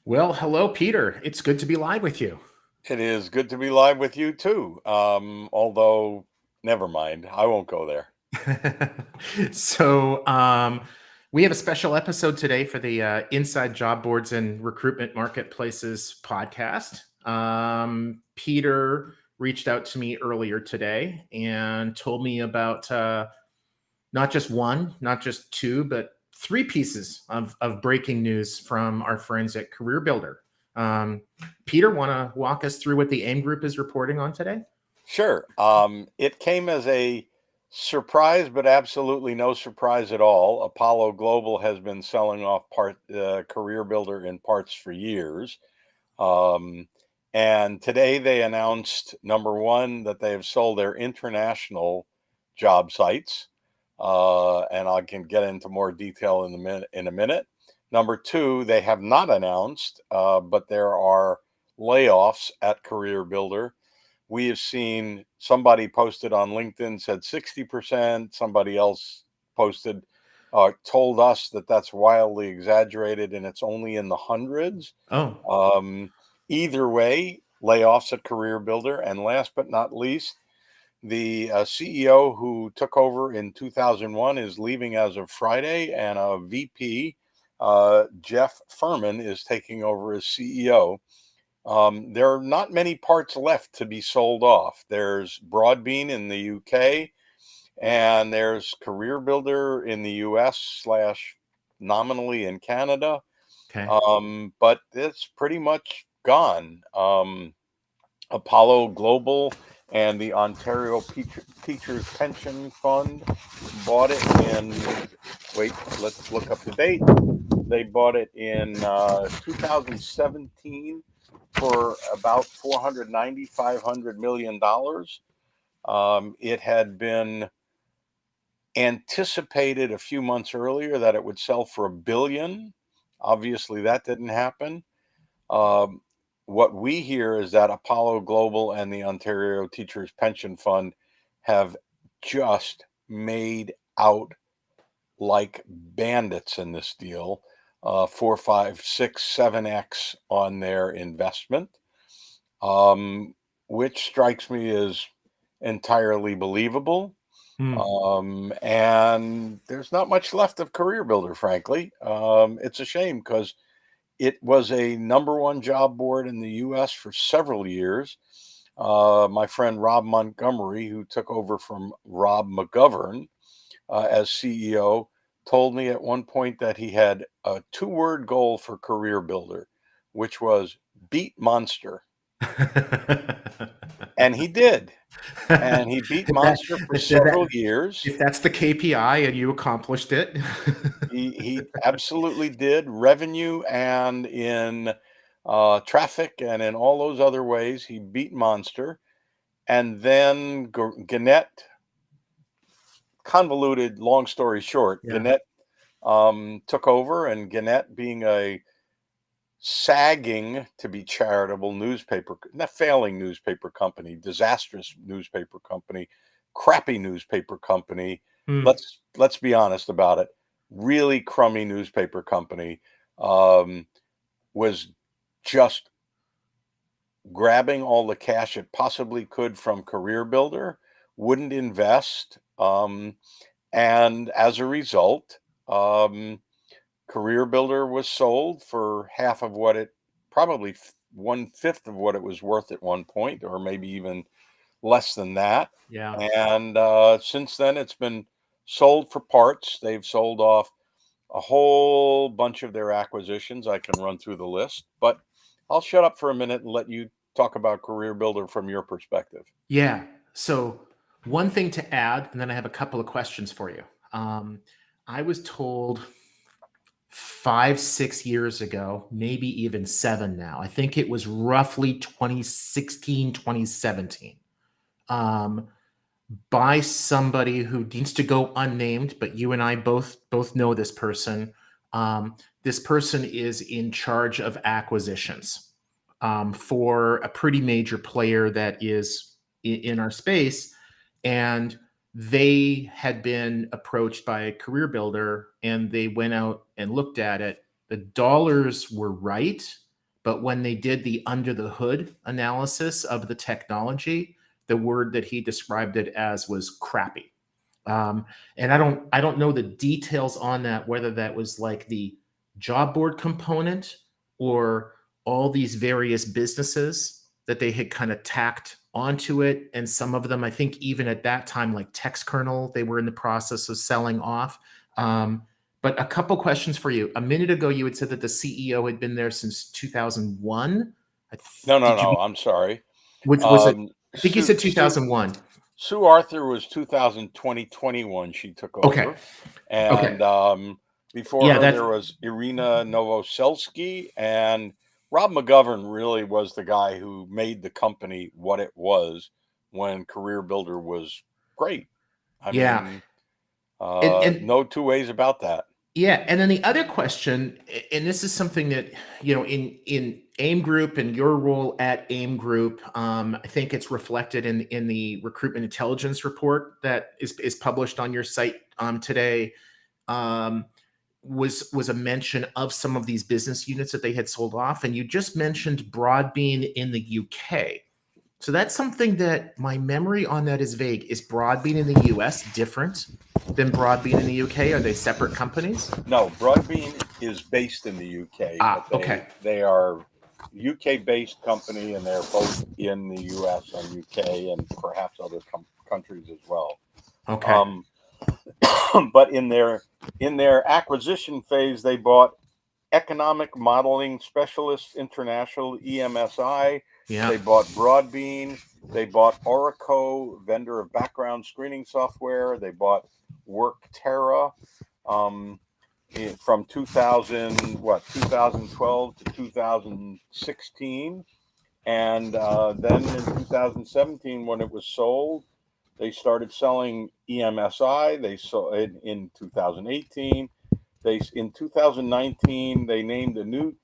Well, hello, Peter. It's good to be live with you. It is good to be live with you too. Although, never mind, I won't go there. so, we have a special episode today for the Inside Job Boards and Recruitment Marketplaces podcast. Peter reached out to me earlier today and told me about not just one, not just two, but three pieces of breaking news from our friends at Careerbuilder. Peter, want to walk us through what the AIM Group is reporting on today? Sure. It came as a surprise, but absolutely no surprise at all. Apollo Global has been selling off Career Builder in parts for years. Um, and today they announced, number one, that they have sold their international job sites. And I can get into more detail in a minute. Number two, they have not announced, but there are layoffs at Career Builder. We have seen somebody posted on LinkedIn said 60%. Somebody else posted, told us that that's wildly exaggerated and it's only in the hundreds. Oh, Either way, layoffs at Career Builder. And last but not least, the CEO who took over in 2001 is leaving as of Friday, and a VP, Jeff Furman, is taking over as CEO. There are not many parts left to be sold off. There's Broadbean in the UK, and there's Career Builder in the US slash nominally in Canada. okay. But it's pretty much gone. Apollo Global and the Ontario Teachers Pension Fund bought it in, wait, let's look up the date. They bought it in 2017 for about $490, $500 million. It had been anticipated a few months earlier that it would sell for $1 billion. Obviously, that didn't happen. What we hear is that Apollo Global and the Ontario Teachers Pension Fund have just made out like bandits in this deal, 4, 5, 6, 7x on their investment, which strikes me as entirely believable. And there's not much left of Career Builder, frankly. It's a shame because it was a number one job board in the US for several years. My friend Rob Montgomery, who took over from Rob McGovern as CEO, told me at one point that he had a 2-word goal for Career Builder, which was beat Monster. And he did. And he beat Monster for several years. If that's the KPI and you accomplished it. He absolutely did. Revenue and in traffic and in all those other ways, he beat Monster. And then Gannett, convoluted, long story short, Yeah. Gannett took over, and Gannett, being a sagging, to be charitable, newspaper, not failing newspaper company, disastrous newspaper company, crappy newspaper company. Hmm. Let's be honest about it. Really crummy newspaper company, was just grabbing all the cash it possibly could from Career Builder, wouldn't invest, and as a result, Career Builder was sold for half of what it, probably 1/5 of what it was worth at one point, or maybe even less than that. Yeah. And since then, it's been sold for parts. They've sold off a whole bunch of their acquisitions. I can run through the list, but I'll shut up for a minute and let you talk about Career Builder from your perspective. Yeah. So, one thing to add, and then I have a couple of questions for you. I was told 5, 6 years ago, maybe even 7 now. I think it was roughly 2016, 2017. Um, by somebody who needs to go unnamed, but you and I both know this person. This person is in charge of acquisitions for a pretty major player that is in our space, and they had been approached by a Career Builder, and they went out and looked at it. The dollars were right, but when they did the under the hood analysis of the technology, the word that he described it as was crappy. And I don't know the details on that, whether that was like the job board component or all these various businesses that they had kind of tacked onto it. And some of them, I think even at that time, like TextKernel, they were in the process of selling off. But a couple questions for you. A minute ago, you had said that the CEO had been there since 2001. No, no, Did you, no. I'm sorry. was it? I think you Sue, said 2001. Sue Arthur was 2021. She took Okay. over, and Okay. before Yeah, her that's there was Irina Novoselsky, and Rob McGovern really was the guy who made the company what it was when Careerbuilder was great. I yeah. mean, And no two ways about that. yeah, and then the other question, and this is something that, you know, in AIM Group and your role at AIM Group, I think it's reflected in the recruitment intelligence report that is published on your site today. Um, was a mention of some of these business units that they had sold off, and you just mentioned Broadbean in the UK. So that's something that my memory on that is vague. Is Broadbean in the US different than Broadbean in the UK? Are they separate companies? No, Broadbean is based in the UK, but Okay. they are UK-based company, and they're both in the US and UK and perhaps other countries as well. Okay. But in their acquisition phase, they bought Economic Modeling Specialists International (EMSI). Yeah. They bought Broadbean. They bought Oracle, vendor of background screening software. They bought Workterra. From 2012 to 2016, and then in 2017, when it was sold, they started selling EMSI. They sold it in 2018. In 2019 they named a new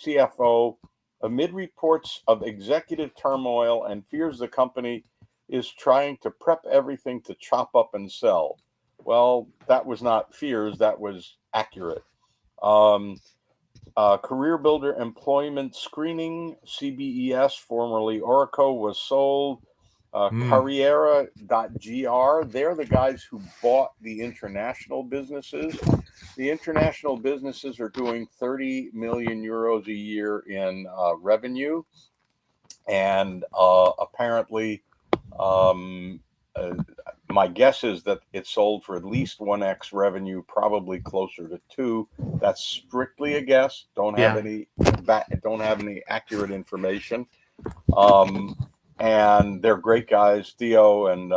CFO amid reports of executive turmoil and fears the company is trying to prep everything to chop up and sell. Well, that was not fears, that was accurate. Careerbuilder Employment Screening, CBES, formerly Oracle, was sold. Carriera.gr, they're the guys who bought the international businesses. The international businesses are doing 30 million euros a year in revenue. And apparently, my guess is that it sold for at least 1x revenue, probably closer to 2. That's strictly a guess. Don't have any accurate information. And they're great guys, Theo and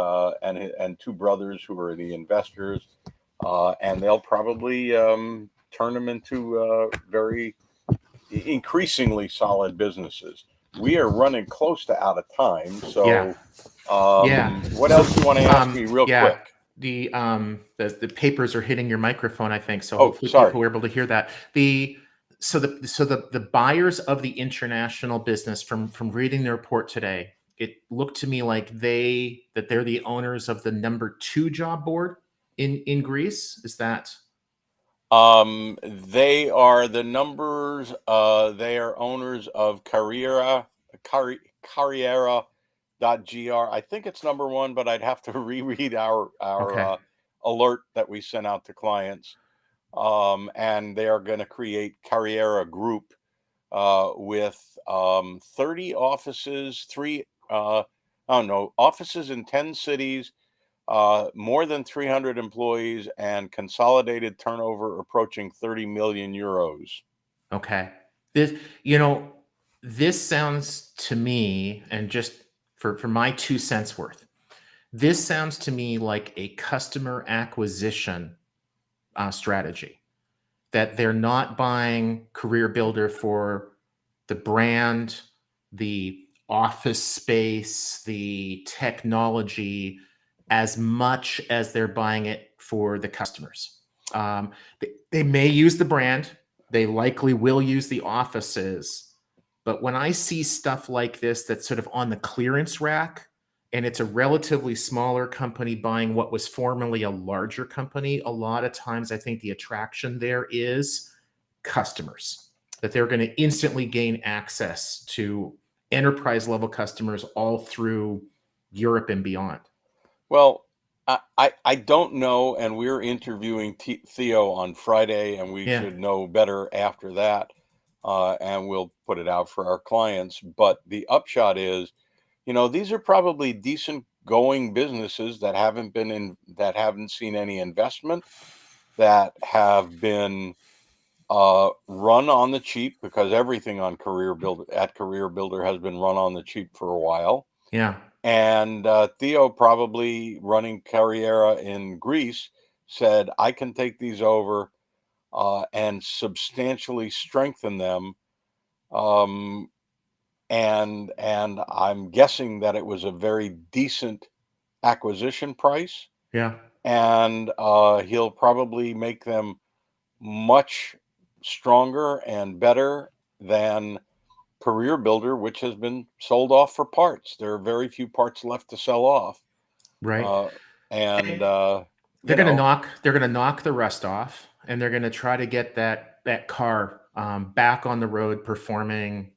two brothers who are the investors, and they'll probably turn them into very increasingly solid businesses. We are running close to out of time, so what else do you want to ask me real quick? The papers are hitting your microphone, I think, so hopefully sorry. people were able to hear that. The buyers of the international business, from reading the report today, it looked to me like they're the owners of the number 2 job board in Greece. Is that? They are the numbers. They are owners of Carriera.gr. I think it's number 1, but I'd have to reread our Okay. alert that we sent out to clients. And they are going to create Carriera Group with 30 offices, offices in 10 cities, more than 300 employees, and consolidated turnover approaching 30 million euros. Okay. This sounds to me, and just for my 2 cents worth, this sounds to me like a customer acquisition strategy, that they're not buying Careerbuilder for the brand, the office space, the technology, as much as they're buying it for the customers. They may use the brand, they likely will use the offices, but when I see stuff like this that's sort of on the clearance rack, and it's a relatively smaller company buying what was formerly a larger company, a lot of times I think the attraction there is customers. that they're going to instantly gain access to enterprise level customers all through Europe and beyond? Well, I don't know, and we're interviewing Theo on Friday, and we Yeah. should know better after that, and we'll put it out for our clients. But the upshot is, these are probably decent going businesses that haven't seen any investment, that have been run on the cheap, because everything on Career Builder has been run on the cheap for a while. Yeah. And Theo, probably running Carriera in Greece, said, I can take these over and substantially strengthen them. Um, and I'm guessing that it was a very decent acquisition price. Yeah. And he'll probably make them much stronger and better than Careerbuilder, which has been sold off for parts. There are very few parts left to sell off. Right. Uh, and They're going to knock the rust off, and they're going to try to get that car back on the road, performing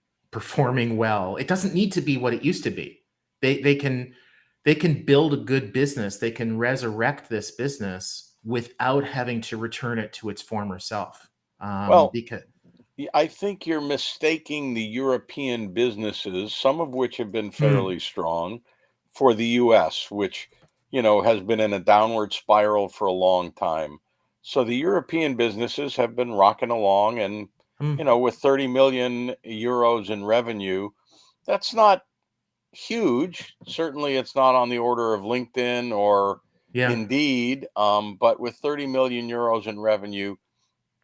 well. It doesn't need to be what it used to be. They can build a good business. They can resurrect this business without having to return it to its former self. Well, Because I think you're mistaking the European businesses, some of which have been Mm, fairly strong, for the US, which, has been in a downward spiral for a long time. So the European businesses have been rocking along, and, mm, with 30 million euros in revenue, that's not huge. Certainly it's not on the order of LinkedIn or yeah, Indeed, but with 30 million euros in revenue,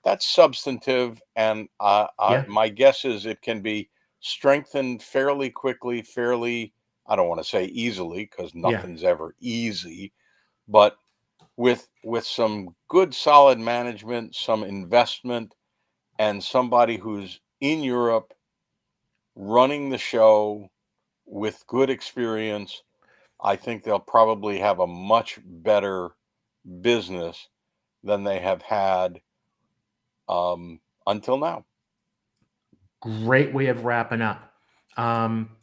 that's substantive, and yeah, my guess is it can be strengthened fairly quickly, fairly, I don't want to say easily, because yeah, nothing's ever easy, but with some good solid management, some investment, and somebody who's in Europe running the show with good experience, I think they'll probably have a much better business than they have had until now. great way of wrapping up.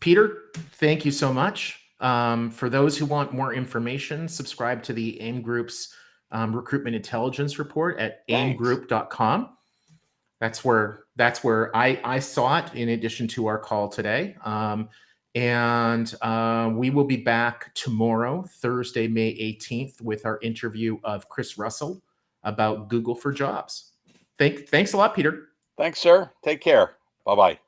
Peter, thank you so much. For those who want more information, subscribe to the AIM Group's recruitment intelligence report at Thanks. aimgroup.com. That's where I saw it in addition to our call today. And we will be back tomorrow, Thursday, May 18th, with our interview of Chris Russell about Google for Jobs. Thanks a lot, Peter. Thanks, sir. Take care. Bye bye.